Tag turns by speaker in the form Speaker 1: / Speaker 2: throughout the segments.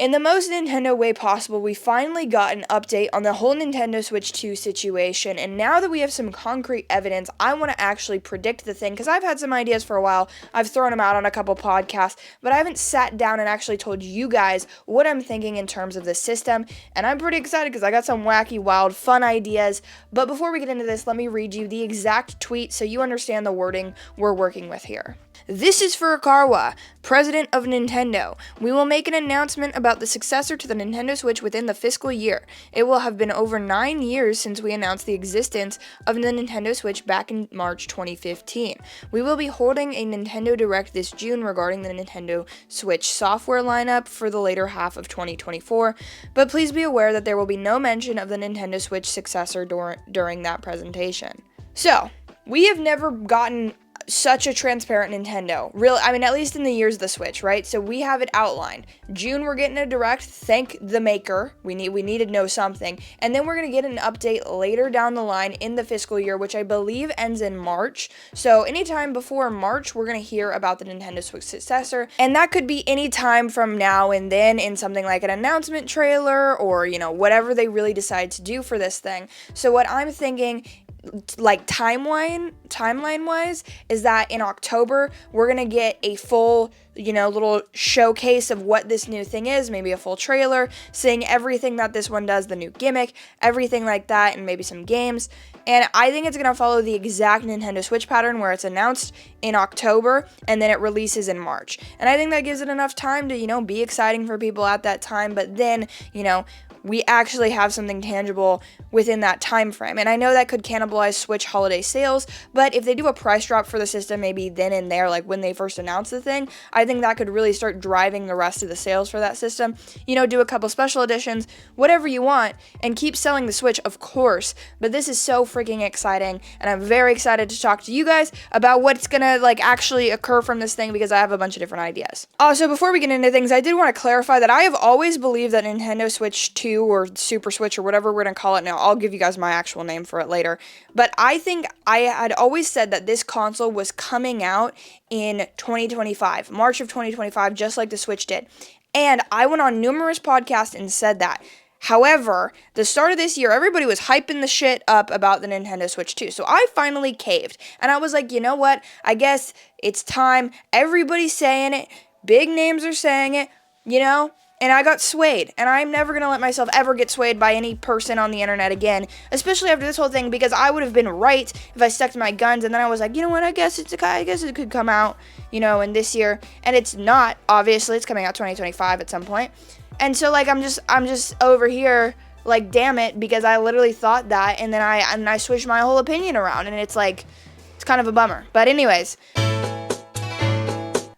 Speaker 1: In the most Nintendo way possible, we finally got an update on the whole Nintendo Switch 2 situation, and now that we have some concrete evidence, I want to actually predict the thing, because I've had some ideas for a while. I've thrown them out on a couple podcasts, but I haven't sat down and actually told you guys what I'm thinking in terms of the system, and I'm pretty excited because I got some wacky, wild, fun ideas. But before we get into this, let me read you the exact tweet so you understand the wording we're working with here. This is Furukawa, president of Nintendo. We will make an announcement about the successor to the Nintendo Switch within the fiscal year. It will have been over 9 years since we announced the existence of the Nintendo Switch back in March 2015. We will be holding a Nintendo Direct this June regarding the Nintendo Switch software lineup for the later half of 2024, but please be aware that there will be no mention of the Nintendo Switch successor during that presentation. So, we have never gotten such a transparent Nintendo. At least in the years of the Switch, right? So we have it outlined. June, we're getting a Direct. Thank the maker. We need to know something. And then we're going to get an update later down the line in the fiscal year, which I believe ends in March. So anytime before March, we're going to hear about the Nintendo Switch successor. And that could be any time from now and then in something like an announcement trailer or, whatever they really decide to do for this thing. So what I'm thinking, like timeline wise, is that in October we're gonna get a full little showcase of what this new thing is, maybe a full trailer saying everything that this one does, the new gimmick, everything like that, and maybe some games. And I think it's gonna follow the exact Nintendo Switch pattern where it's announced in October and then it releases in March. And I think that gives it enough time to be exciting for people at that time, but then we actually have something tangible within that time frame. And I know that could cannibalize Switch holiday sales, but if they do a price drop for the system maybe then and there, like when they first announced the thing, I think that could really start driving the rest of the sales for that system. Do a couple special editions, whatever you want, and keep selling the Switch, of course. But this is so freaking exciting, and I'm very excited to talk to you guys about what's gonna actually occur from this thing, because I have a bunch of different ideas. Also, before we get into things, I did want to clarify that I have always believed that Nintendo Switch 2 or Super Switch or whatever we're going to call it now, I'll give you guys my actual name for it later, but I think I had always said that this console was coming out in 2025, March of 2025, just like the Switch did, and I went on numerous podcasts and said that. However, the start of this year, everybody was hyping the shit up about the Nintendo Switch 2, so I finally caved, and I was like, you know what, I guess it's time, everybody's saying it, big names are saying it, and I got swayed, and I'm never going to let myself ever get swayed by any person on the internet again, especially after this whole thing, because I would have been right if I stuck to my guns, and then I was like, you know what, I guess it could come out, in this year, and it's not, obviously, it's coming out 2025 at some point, and so, I'm just over here, damn it, because I literally thought that, and then I switched my whole opinion around, and it's kind of a bummer, but anyways.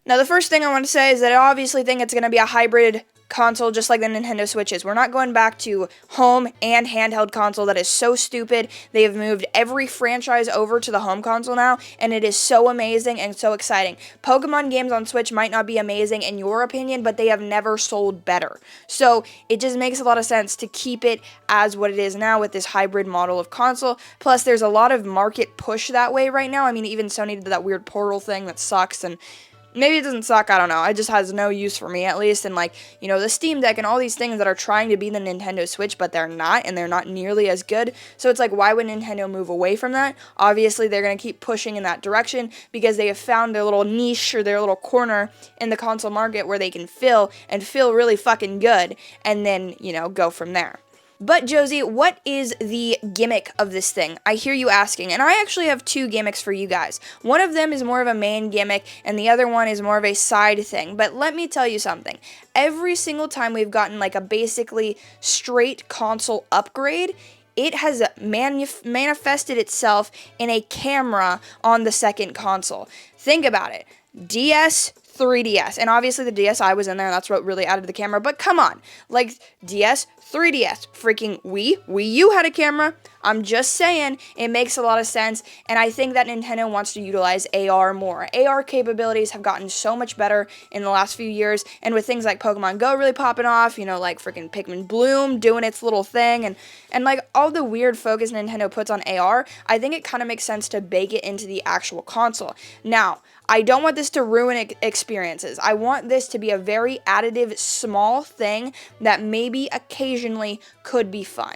Speaker 1: Now, the first thing I want to say is that I obviously think it's going to be a hybrid console just like the Nintendo Switch is. We're not going back to home and handheld console. That is so stupid. They have moved every franchise over to the home console now, and it is so amazing and so exciting. Pokemon games on Switch might not be amazing in your opinion, but they have never sold better. So it just makes a lot of sense to keep it as what it is now with this hybrid model of console. Plus, there's a lot of market push that way right now. Even Sony did that weird Portal thing that sucks, and maybe it doesn't suck, I don't know. It just has no use for me, at least. And, the Steam Deck and all these things that are trying to be the Nintendo Switch, but they're not, and they're not nearly as good. So it's why would Nintendo move away from that? Obviously, they're going to keep pushing in that direction because they have found their little niche or their little corner in the console market where they can fill really fucking good, and then, go from there. But Josie, what is the gimmick of this thing? I hear you asking, and I actually have two gimmicks for you guys. One of them is more of a main gimmick, and the other one is more of a side thing. But let me tell you something. Every single time we've gotten a basically straight console upgrade, it has manifested itself in a camera on the second console. Think about it. DS, 3DS, and obviously the DSi was in there, and that's what really added the camera, but come on, DS, 3DS, freaking Wii U had a camera. I'm just saying, it makes a lot of sense, and I think that Nintendo wants to utilize AR more. AR capabilities have gotten so much better in the last few years, and with things like Pokemon Go really popping off, freaking Pikmin Bloom doing its little thing, and all the weird focus Nintendo puts on AR, I think it kind of makes sense to bake it into the actual console. Now, I don't want this to ruin experiences. I want this to be a very additive, small thing that maybe occasionally could be fun.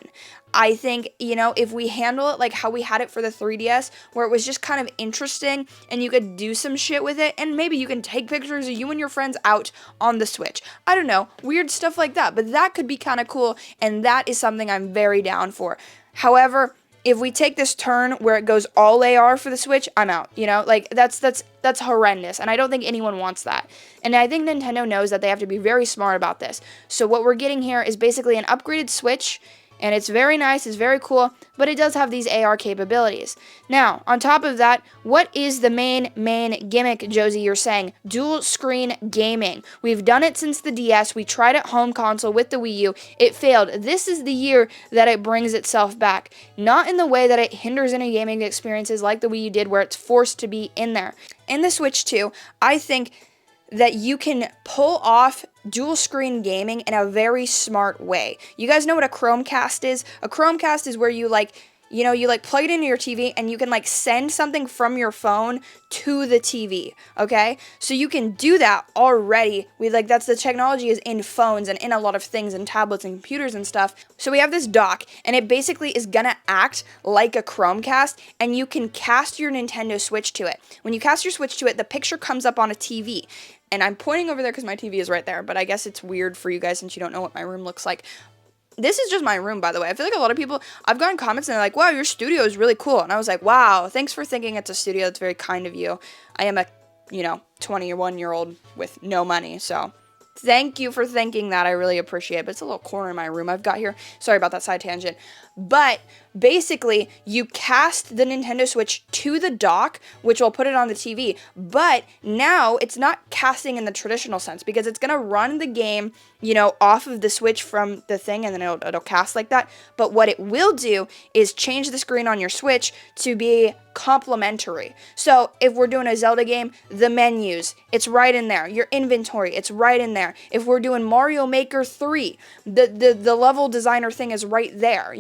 Speaker 1: I think, if we handle it like how we had it for the 3DS, where it was just kind of interesting and you could do some shit with it, and maybe you can take pictures of you and your friends out on the Switch. I don't know, weird stuff like that, but that could be kind of cool, and that is something I'm very down for. However, if we take this turn where it goes all AR for the Switch, I'm out. That's horrendous, and I don't think anyone wants that. And I think Nintendo knows that they have to be very smart about this. So what we're getting here is basically an upgraded Switch, and it's very nice, it's very cool, but it does have these AR capabilities. Now, on top of that, what is the main gimmick, Josie, you're saying? Dual screen gaming. We've done it since the DS, we tried it home console with the Wii U, it failed. This is the year that it brings itself back. Not in the way that it hinders any gaming experiences like the Wii U did, where it's forced to be in there. In the Switch 2, I think that you can pull off dual screen gaming in a very smart way. You guys know what a Chromecast is? A Chromecast is where you plug it into your TV and you can send something from your phone to the TV, okay? So you can do that already. That's the technology is in phones and in a lot of things and tablets and computers and stuff. So we have this dock, and it basically is gonna act like a Chromecast, and you can cast your Nintendo Switch to it. When you cast your Switch to it, the picture comes up on a TV. And I'm pointing over there because my TV is right there, but I guess it's weird for you guys since you don't know what my room looks like. This is just my room, by the way. I feel like a lot of people, I've gotten comments and they're like, wow, your studio is really cool. And I was like, wow, thanks for thinking it's a studio. That's very kind of you. I am a, 21-year-old with no money, so thank you for thinking that. I really appreciate it. But it's a little corner in my room I've got here. Sorry about that side tangent. But basically, you cast the Nintendo Switch to the dock, which will put it on the TV. But now it's not casting in the traditional sense, because it's going to run the game, off of the Switch from the thing, and then it'll cast like that. But what it will do is change the screen on your Switch to be complementary. So if we're doing a Zelda game, the menus, it's right in there. Your inventory, it's right in there. If we're doing Mario Maker 3, the level designer thing is right there,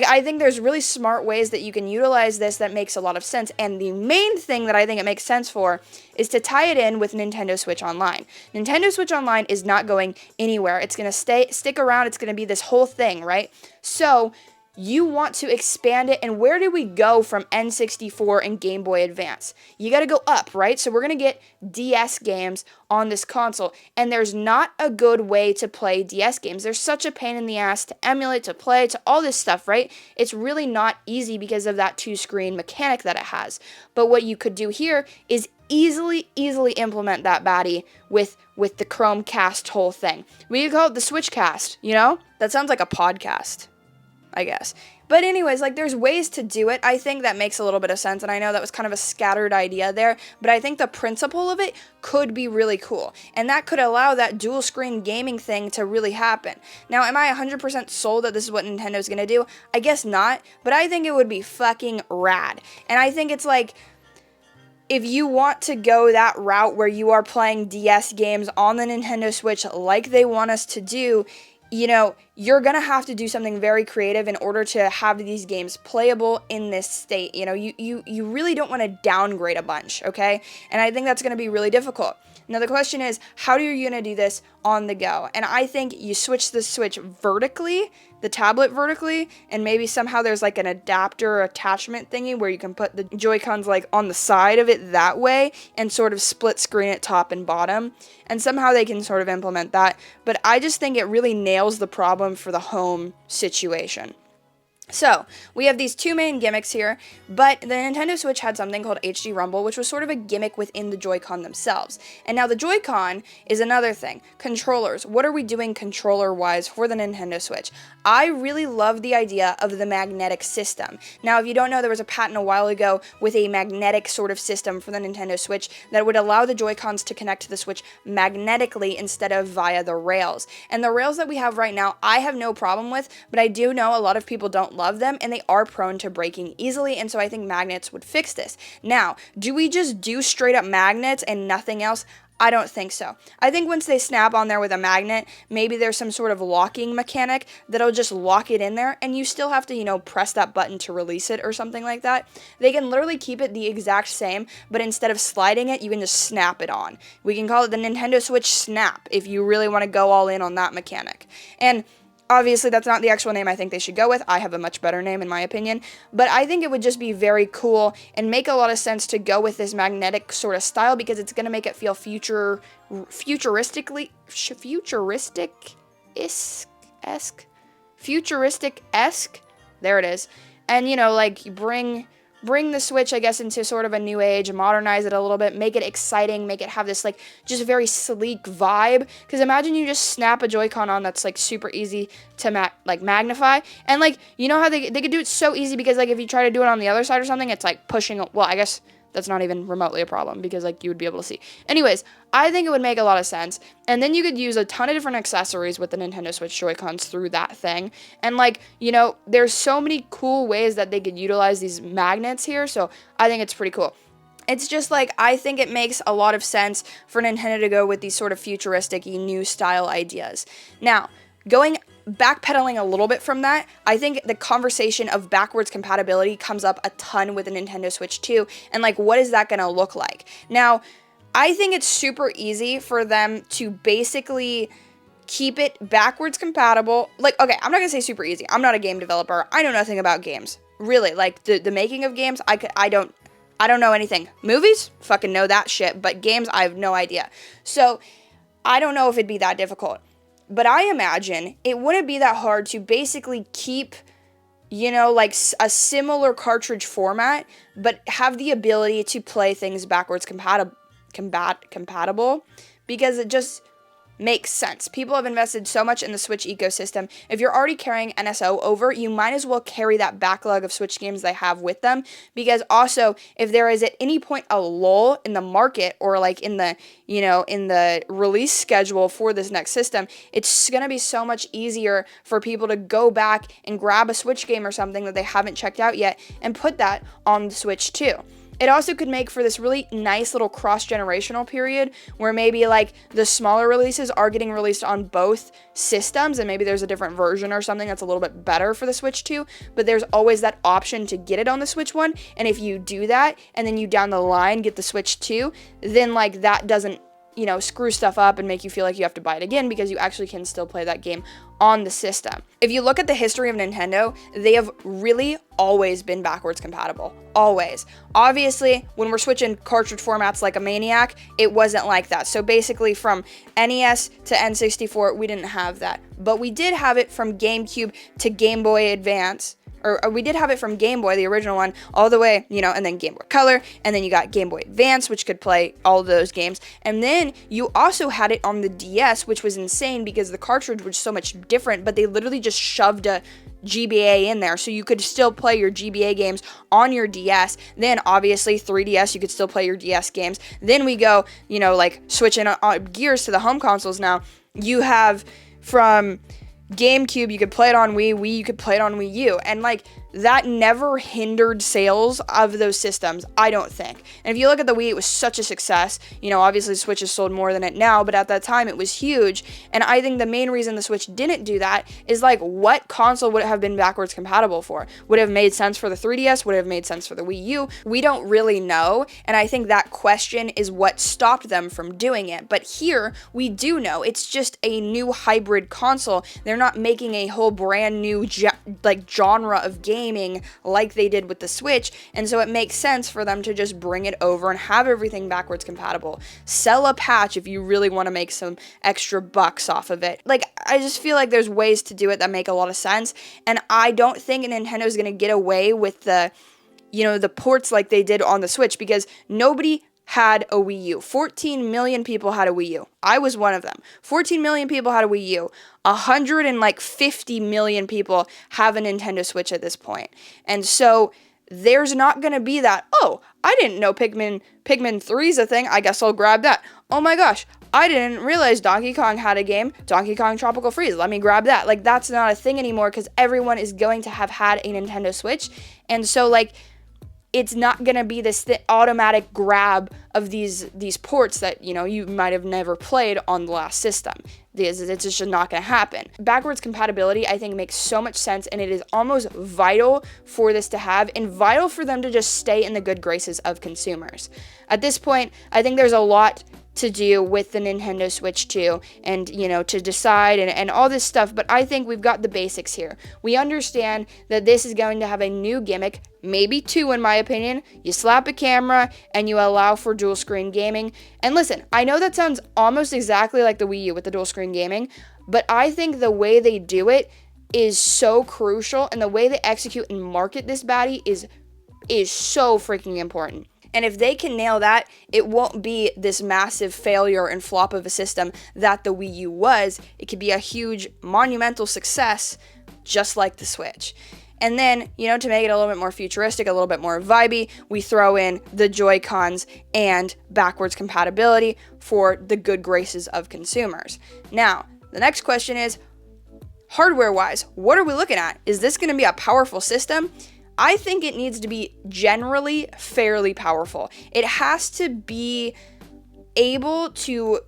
Speaker 1: I think there's really smart ways that you can utilize this that makes a lot of sense. And the main thing that I think it makes sense for is to tie it in with Nintendo Switch Online. Nintendo Switch Online is not going anywhere. It's going to stick around. It's going to be this whole thing, right? So you want to expand it, and where do we go from N64 and Game Boy Advance? You got to go up, right? So we're going to get DS games on this console, and there's not a good way to play DS games. There's such a pain in the ass to emulate, to play, to all this stuff, right? It's really not easy because of that two-screen mechanic that it has. But what you could do here is easily implement that baddie with the Chromecast whole thing. We could call it the Switchcast, That sounds like a podcast, I guess. But anyways, there's ways to do it. I think that makes a little bit of sense, and I know that was kind of a scattered idea there, but I think the principle of it could be really cool, and that could allow that dual screen gaming thing to really happen. Now, am I 100% sold that this is what Nintendo's gonna do? I guess not, but I think it would be fucking rad. And I think it's if you want to go that route where you are playing DS games on the Nintendo Switch like they want us to do, you're going to have to do something very creative in order to have these games playable in this state. You really don't want to downgrade a bunch, okay? And I think that's going to be really difficult. Now, the question is, how are you going to do this on the go? And I think you switch the Switch vertically, the tablet vertically, and maybe somehow there's an adapter attachment thingy where you can put the Joy-Cons on the side of it that way and sort of split screen it top and bottom. And somehow they can sort of implement that. But I just think it really nails the problem for the home situation. So, we have these two main gimmicks here, but the Nintendo Switch had something called HD Rumble, which was sort of a gimmick within the Joy-Con themselves. And now the Joy-Con is another thing. Controllers. What are we doing controller-wise for the Nintendo Switch? I really love the idea of the magnetic system. Now, if you don't know, there was a patent a while ago with a magnetic sort of system for the Nintendo Switch that would allow the Joy-Cons to connect to the Switch magnetically instead of via the rails. And the rails that we have right now, I have no problem with, but I do know a lot of people don't love them, and they are prone to breaking easily, and so I think magnets would fix this. Now, do we just do straight up magnets and nothing else? I don't think so. I think once they snap on there with a magnet, maybe there's some sort of locking mechanic that'll just lock it in there, and you still have to, press that button to release it or something like that. They can literally keep it the exact same, but instead of sliding it, you can just snap it on. We can call it the Nintendo Switch Snap if you really want to go all in on that mechanic. And obviously, that's not the actual name I think they should go with. I have a much better name, in my opinion. But I think it would just be very cool and make a lot of sense to go with this magnetic sort of style because it's going to make it feel futuristic-esque. There it is. And, you bring the Switch, I guess, into sort of a new age, modernize it a little bit, make it exciting, make it have this, just very sleek vibe. Because imagine you just snap a Joy-Con on that's, super easy to, magnify. And, you know how they could do it so easy because, if you try to do it on the other side or something, it's, pushing, well, I guess that's not even remotely a problem because, you would be able to see. Anyways, I think it would make a lot of sense. And then you could use a ton of different accessories with the Nintendo Switch Joy-Cons through that thing. And, there's so many cool ways that they could utilize these magnets here. So I think it's pretty cool. It's just I think it makes a lot of sense for Nintendo to go with these sort of futuristic new style ideas. Now, backpedaling a little bit from that, I think the conversation of backwards compatibility comes up a ton with the Nintendo Switch 2, and what is that going to look like? Now, I think it's super easy for them to basically keep it backwards compatible. Okay, I'm not going to say super easy. I'm not a game developer. I know nothing about games. Really, the making of games, I don't know anything. Movies? Fucking know that shit, but games, I have no idea. So, I don't know if it'd be that difficult. But I imagine it wouldn't be that hard to basically keep, a similar cartridge format, but have the ability to play things backwards compatible, because it just makes sense. People have invested so much in the Switch ecosystem. If you're already carrying NSO over, you might as well carry that backlog of Switch games they have with them, because also, if there is at any point a lull in the market or in the, in the release schedule for this next system, it's going to be so much easier for people to go back and grab a Switch game or something that they haven't checked out yet and put that on the Switch too. It also could make for this really nice little cross-generational period where maybe the smaller releases are getting released on both systems, and maybe there's a different version or something that's a little bit better for the Switch 2, but there's always that option to get it on the Switch 1, and if you do that, and then you down the line get the Switch 2, then that doesn't screw stuff up and make you feel like you have to buy it again because you actually can still play that game on the system. If you look at the history of Nintendo, they have really always been backwards compatible. Always. Obviously, when we're switching cartridge formats like a maniac, it wasn't like that. So basically from NES to N64, we didn't have that. But we did have it from GameCube to Game Boy Advance. Or we did have it from Game Boy, the original one, all the way, and then Game Boy Color, and then you got Game Boy Advance, which could play all of those games, and then you also had it on the DS, which was insane because the cartridge was so much different, but they literally just shoved a GBA in there, so you could still play your GBA games on your DS. Then obviously 3DS, you could still play your DS games. Then we go, switching gears to the home consoles now. You have from GameCube, you could play it on Wii, you could play it on Wii U, and that never hindered sales of those systems, I don't think. And if you look at the Wii, it was such a success. Obviously Switch has sold more than it now, but at that time it was huge. And I think the main reason the Switch didn't do that is what console would it have been backwards compatible for? Would it have made sense for the 3DS? Would it have made sense for the Wii U? We don't really know, and I think that question is what stopped them from doing it. But here, we do know. It's just a new hybrid console. They're not making a whole brand new genre of gaming like they did with the Switch, and so it makes sense for them to just bring it over and have everything backwards compatible. Sell a patch if you really want to make some extra bucks off of it. I just feel like there's ways to do it that make a lot of sense, and I don't think Nintendo's going to get away with the ports like they did on the Switch, because nobody had a Wii U. 14 million people had a Wii U. I was one of them. 14 million people had a Wii U. 150 million people have a Nintendo Switch at this point. And so there's not going to be that, oh, I didn't know Pikmin 3 is a thing. I guess I'll grab that. Oh my gosh, I didn't realize Donkey Kong had a game, Donkey Kong Tropical Freeze. Let me grab that. Like, that's not a thing anymore because everyone is going to have had a Nintendo Switch. And so, like, it's not going to be this automatic grab of these ports that, you might have never played on the last system. It's just not going to happen. Backwards compatibility, I think, makes so much sense, and it is almost vital for this to have, and vital for them to just stay in the good graces of consumers. At this point, I think there's a lot to do with the Nintendo Switch 2 and, to decide and all this stuff, but I think we've got the basics here. We understand that this is going to have a new gimmick, maybe two in my opinion. You slap a camera and you allow for dual screen gaming. And listen, I know that sounds almost exactly like the Wii U with the dual screen gaming, but I think the way they do it is so crucial, and the way they execute and market this baddie is so freaking important. And if they can nail that, it won't be this massive failure and flop of a system that the Wii U was. It could be a huge, monumental success, just like the Switch. And then, to make it a little bit more futuristic, a little bit more vibey, we throw in the Joy-Cons and backwards compatibility for the good graces of consumers. Now, the next question is, hardware-wise, what are we looking at? Is this going to be a powerful system? I think it needs to be generally fairly powerful. It has to be able to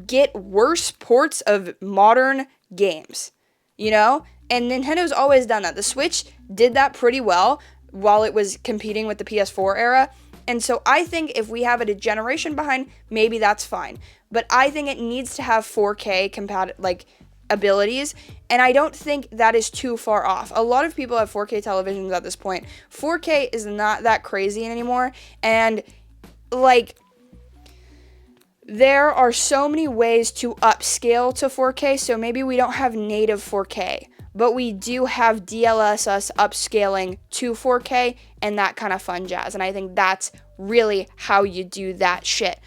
Speaker 1: get worse ports of modern games, And Nintendo's always done that. The Switch did that pretty well while it was competing with the PS4 era. And so I think if we have it a generation behind, maybe that's fine. But I think it needs to have 4K abilities, and I don't think that is too far off. A lot of people have 4K televisions at this point. 4K is not that crazy anymore, and there are so many ways to upscale to 4K, so maybe we don't have native 4K, but we do have DLSS upscaling to 4K and that kind of fun jazz, and I think that's really how you do that shit.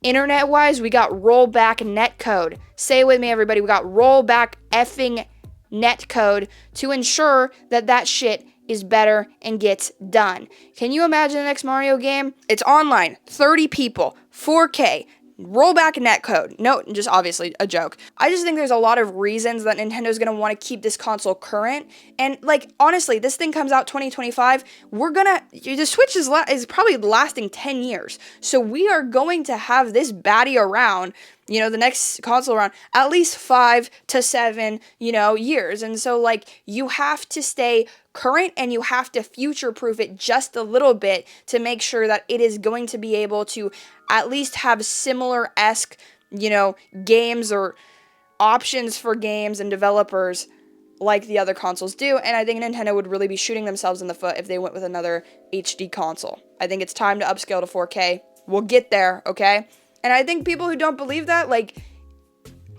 Speaker 1: Internet-wise, we got rollback netcode. Say it with me, everybody. We got rollback effing netcode to ensure that shit is better and gets done. Can you imagine the next Mario game? It's online, 30 people, 4K, rollback netcode. No, just obviously a joke. I just think there's a lot of reasons that Nintendo's going to want to keep this console current. And honestly, this thing comes out 2025. The Switch is probably lasting 10 years. So we are going to have this baddie around, the next console around at least 5 to 7, years. And so you have to stay current and you have to future-proof it just a little bit to make sure that it is going to be able to at least have similar-esque, games or options for games and developers like the other consoles do. And I think Nintendo would really be shooting themselves in the foot if they went with another HD console. I think it's time to upscale to 4K. We'll get there, okay? And I think people who don't believe that,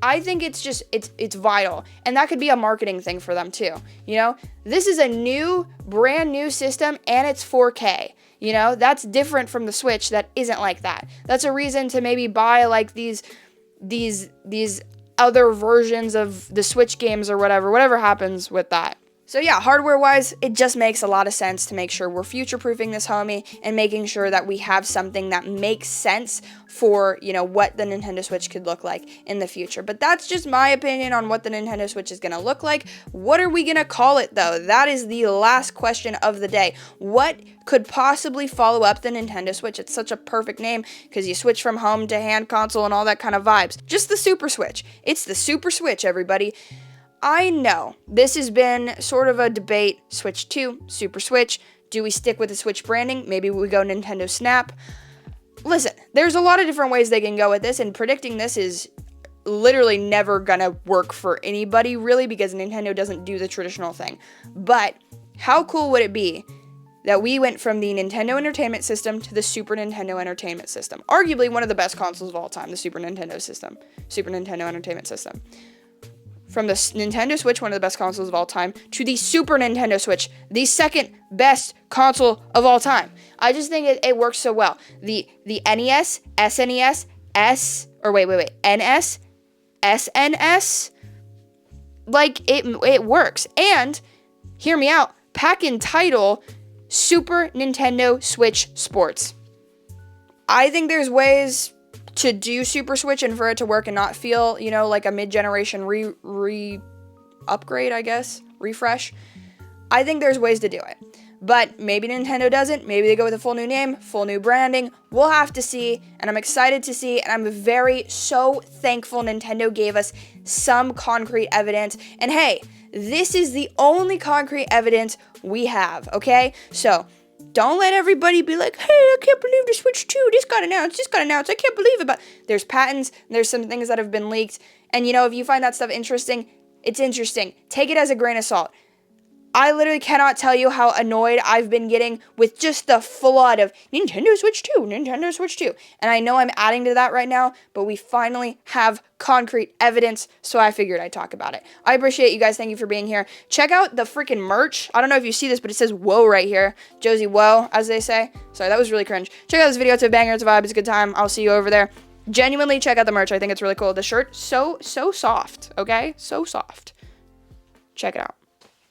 Speaker 1: I think it's vital. And that could be a marketing thing for them too. This is a brand new system and it's 4K. That's different from the Switch that isn't like that. That's a reason to maybe buy these other versions of the Switch games or whatever happens with that. So yeah, hardware-wise, it just makes a lot of sense to make sure we're future-proofing this homie and making sure that we have something that makes sense for, what the Nintendo Switch could look like in the future. But that's just my opinion on what the Nintendo Switch is going to look like. What are we going to call it, though? That is the last question of the day. What could possibly follow up the Nintendo Switch? It's such a perfect name because you switch from home to hand console and all that kind of vibes. Just the Super Switch. It's the Super Switch, everybody. I know this has been sort of a debate, Switch 2, Super Switch. Do we stick with the Switch branding? Maybe we go Nintendo Snap. Listen, there's a lot of different ways they can go with this, and predicting this is literally never gonna work for anybody, really, because Nintendo doesn't do the traditional thing. But how cool would it be that we went from the Nintendo Entertainment System to the Super Nintendo Entertainment System? Arguably one of the best consoles of all time, the Super Nintendo Entertainment System. From the Nintendo Switch, one of the best consoles of all time, to the Super Nintendo Switch, the second best console of all time. I just think it works so well. The NES, SNES, NS, SNS, it works. And, hear me out, pack in title, Super Nintendo Switch Sports. I think there's ways to do Super Switch and for it to work and not feel, you know, like a mid-generation upgrade, I guess, refresh. I think there's ways to do it. But maybe Nintendo doesn't. Maybe they go with a full new name, full new branding. We'll have to see, and I'm excited to see, and I'm so thankful Nintendo gave us some concrete evidence. And hey, this is the only concrete evidence we have, okay? So, don't let everybody be like, hey, I can't believe the Switch 2, this got announced, I can't believe it. But there's patents, there's some things that have been leaked, and you know, if you find that stuff interesting, it's interesting. Take it as a grain of salt. I literally cannot tell you how annoyed I've been getting with just the flood of Nintendo Switch 2, Nintendo Switch 2. And I know I'm adding to that right now, but we finally have concrete evidence, so I figured I'd talk about it. I appreciate you guys. Thank you for being here. Check out the freaking merch. I don't know if you see this, but it says Woah right here. Josie Woah, as they say. Sorry, that was really cringe. Check out this video. It's a banger. It's a vibe. It's a good time. I'll see you over there. Genuinely check out the merch. I think it's really cool. The shirt, so soft, okay? So soft. Check it out.